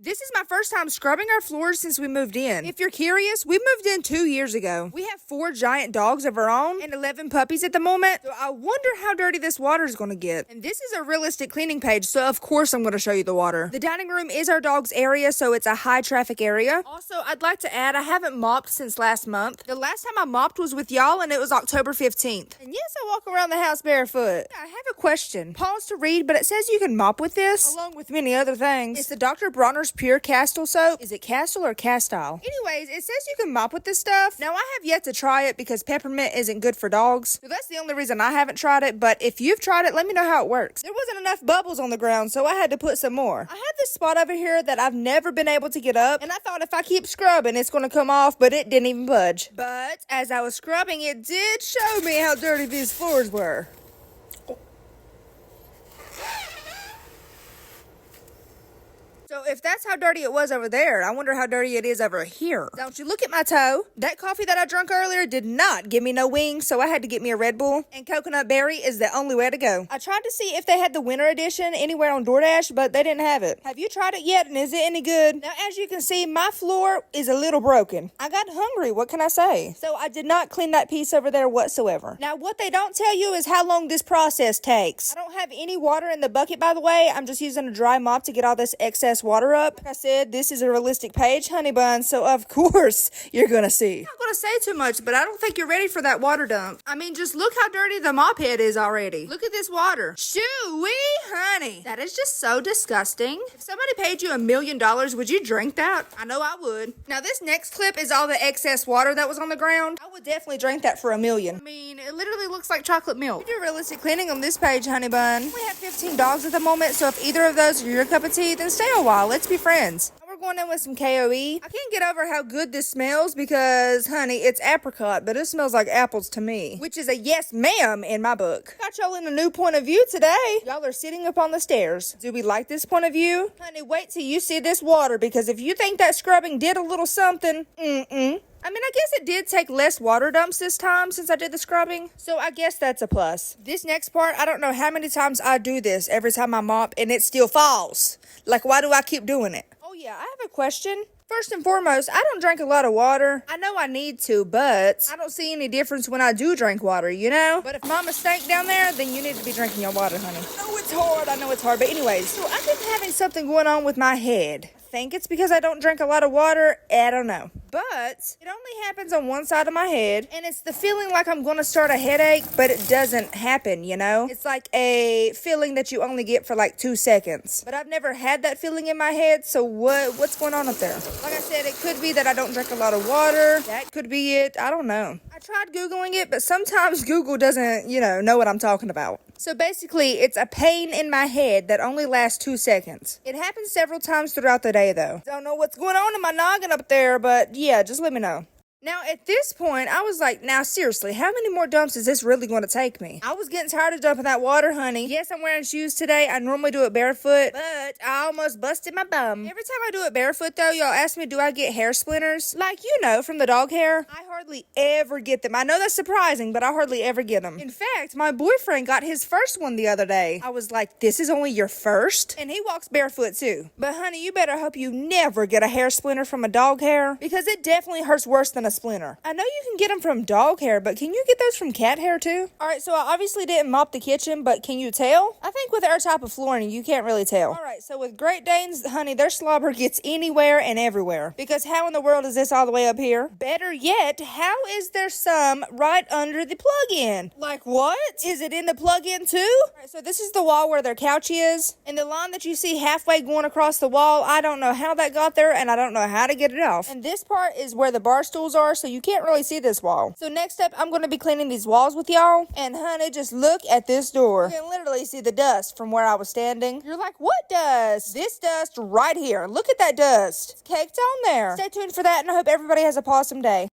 This is my first time scrubbing our floors since we moved in. If you're curious, we moved in 2 years ago. We have 4 giant dogs of our own and 11 puppies at the moment, so I wonder how dirty this water is going to get. And this is a realistic cleaning page, so of course I'm going to show you the water. The dining room is our dog's area, so it's a high traffic area. Also, I'd like to add, I haven't mopped since last month. The last time I mopped was with y'all, and it was October 15th. And yes, I walk around the house barefoot. I have a question. Pause to read, but it says you can mop with this, along with many other things. It's the Dr. Bronner's Pure Castile soap. Is it Castile or Castile? Anyways, it says you can mop with this stuff. Now, I have yet to try it because peppermint isn't good for dogs. So that's the only reason I haven't tried it, but if you've tried it, let me know how it works. There wasn't enough bubbles on the ground, so I had to put some more. I have this spot over here that I've never been able to get up, and I thought if I keep scrubbing, it's going to come off, but it didn't even budge. But as I was scrubbing, it did show me how dirty these floors were. So if that's how dirty it was over there, I wonder how dirty it is over here. Don't you look at my toe? That coffee that I drank earlier did not give me no wings, so I had to get me a Red Bull. And coconut berry is the only way to go. I tried to see if they had the winter edition anywhere on DoorDash, but they didn't have it. Have you tried it yet, and is it any good? Now, as you can see, my floor is a little broken. I got hungry, what can I say? So I did not clean that piece over there whatsoever. Now, what they don't tell you is how long this process takes. I don't have any water in the bucket, by the way. I'm just using a dry mop to get all this excess water up. Like I said, this is a realistic page, honey bun, so of course you're gonna see. I'm not gonna say too much, but I don't think you're ready for that water dump. I mean, just look how dirty the mop head is already. Look at this water. Shoo-wee, honey. That is just so disgusting. If somebody paid you $1 million, would you drink that? I know I would. Now, this next clip is all the excess water that was on the ground. I would definitely drink that for $1 million. I mean, it literally looks like chocolate milk. We do realistic cleaning on this page, honey bun. We have 15 dogs at the moment, so if either of those are your cup of tea, then stay a while. Let's be friends. We're going in with some KOE. I can't get over how good this smells because, honey, it's apricot, but it smells like apples to me, which is a yes ma'am in my book. Got y'all in a new point of view today. Y'all are sitting up on the stairs. Do we like this point of view? Honey, wait till you see this water, because if you think that scrubbing did a little something, I mean, I guess it did take less water dumps this time since I did the scrubbing, so I guess that's a plus. This next part, I don't know how many times I do this every time I mop, and it still falls. Like, why do I keep doing it? Oh yeah, I have a question. First and foremost, I don't drink a lot of water. I know I need to, but I don't see any difference when I do drink water, you know? But if mama stank down there, then you need to be drinking your water, honey. I know it's hard, but anyways. So I've been having something going on with my head. I think it's because I don't drink a lot of water. I don't know. But it only happens on one side of my head, and it's the feeling like I'm going to start a headache, but it doesn't happen, you know? It's like a feeling that you only get for like 2 seconds. But I've never had that feeling in my head, so what's going on up there? Like I said, it could be that I don't drink a lot of water. That could be it. I don't know. I tried Googling it, but sometimes Google doesn't, know what I'm talking about. So basically, it's a pain in my head that only lasts 2 seconds. It happens several times throughout the day, though. Don't know what's going on in my noggin up there, but yeah, just let me know. Now, at this point, I was like, now, seriously, how many more dumps is this really going to take me? I was getting tired of dumping that water, honey. Yes, I'm wearing shoes today. I normally do it barefoot, but I almost busted my bum. Every time I do it barefoot, though, y'all ask me, do I get hair splinters? Like, from the dog hair. I hardly ever get them. I know that's surprising, but I hardly ever get them. In fact, my boyfriend got his first one the other day. I was like, this is only your first? And he walks barefoot, too. But, honey, you better hope you never get a hair splinter from a dog hair, because it definitely hurts worse than a splinter. I know you can get them from dog hair, but can you get those from cat hair too? Alright, so I obviously didn't mop the kitchen, but can you tell? I think with our type of flooring, you can't really tell. Alright, so with Great Danes, honey, their slobber gets anywhere and everywhere. Because how in the world is this all the way up here? Better yet, how is there some right under the plug-in? Like what? Is it in the plug-in too? Alright, so this is the wall where their couch is. And the line that you see halfway going across the wall, I don't know how that got there, and I don't know how to get it off. And this part is where the bar stools are, so you can't really see this wall. So next up, I'm going to be cleaning these walls with y'all. And honey, just look at this door. You can literally see the dust from where I was standing. You're like, what dust? This dust right here. Look at that dust. It's caked on there. Stay tuned for that, and I hope everybody has a awesome day.